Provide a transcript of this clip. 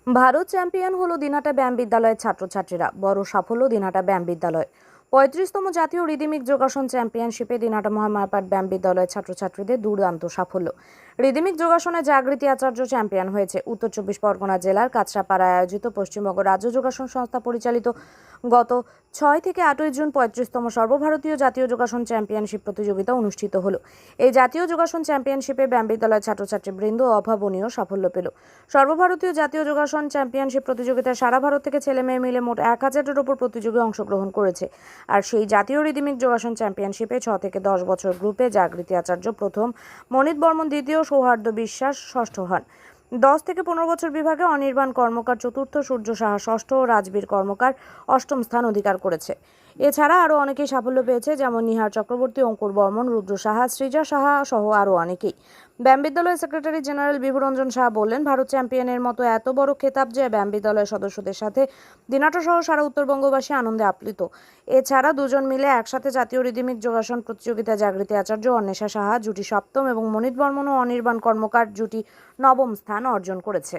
Bharat champion হলো দিনহাটা ব্যায়াম বিদ্যালয়ের ছাত্রছাত্রীরা। বড় সাফল্য দিনহাটা ব্যায়াম বিদ্যালয়। 35তম জাতীয় রিদিমিক যোগাসন চ্যাম্পিয়নশিপে দিনহাটা মহামায়াপাট ব্যায়াম বিদ্যালয়ের ছাত্রছাত্রীদের দুর্দান্ত সাফল্য। রিদিমিক যোগাসনে জাগৃতি আচার্য চ্যাম্পিয়ন হয়েছে। উত্তর 24 পরগনা জেলার কাছড়াপাড়ায় আয়োজিত পশ্চিমবঙ্গ রাজ্য যোগাসন সংস্থা পরিচালিত গত 6 থেকে 8ই জুন 35তম সর্বভারতীয় জাতীয় যোগাসন চ্যাম্পিয়নশিপ প্রতিযোগিতা অনুষ্ঠিত হলো। এই জাতীয় যোগাসন চ্যাম্পিয়নশিপে ব্যায়াম বিদ্যালয়ের ছাত্রছাত্রীবৃন্দ অভাবনীয় সাফল্য পেল। সর্বভারতীয় জাতীয় যোগাসন চ্যাম্পিয়নশিপ প্রতিযোগিতায় সারা ভারত থেকে ছেলে মেয়ে মিলে মোট 1000-এর উপর প্রতিযোগী অংশগ্রহণ করেছে। আর সেই জাতীয় রিদিমিক যোগাসন চ্যাম্পিয়নশিপে 6 থেকে 10 বছর গ্রুপে জাগৃতি আচার্য প্রথম, মনিত বর্মন দ্বিতীয়, সৌহার্দ্য বিশ্বাস ষষ্ঠ হন। 10 থেকে 15 বছর বিভাগে অনির্বাণ কর্মকার চতুর্থ, সূর্য সাহা ষষ্ঠ ও রাজবীর কর্মকার অষ্টম স্থান অধিকার করেছে। এছাড়া আরও অনেকেই সাফল্য পেয়েছে, যেমন নিহার চক্রবর্তী, অঙ্কুর বর্মন, রুদ্র সাহা, সৃজা সাহা সহ আরও অনেকেই। ব্যায়াম বিদ্যালয়ের সেক্রেটারি জেনারেল বিভুরঞ্জন সাহা বললেন, ভারত চ্যাম্পিয়নের মতো এত বড় খেতাব যে ব্যায়াম বিদ্যালয়ের সদস্যদের সাথে দিনাটা সহ সারা উত্তরবঙ্গবাসী আনন্দে আপ্লুত। এছাড়া দুজন মিলে একসাথে জাতীয় রিদিমিক যোগাসন প্রতিযোগিতায় জাগৃতি আচার্য, অন্বেষা সাহা জুটি সপ্তম এবং মনিত বর্মন ও অনির্বাণ কর্মকার জুটি নবম স্থান অর্জন করেছে।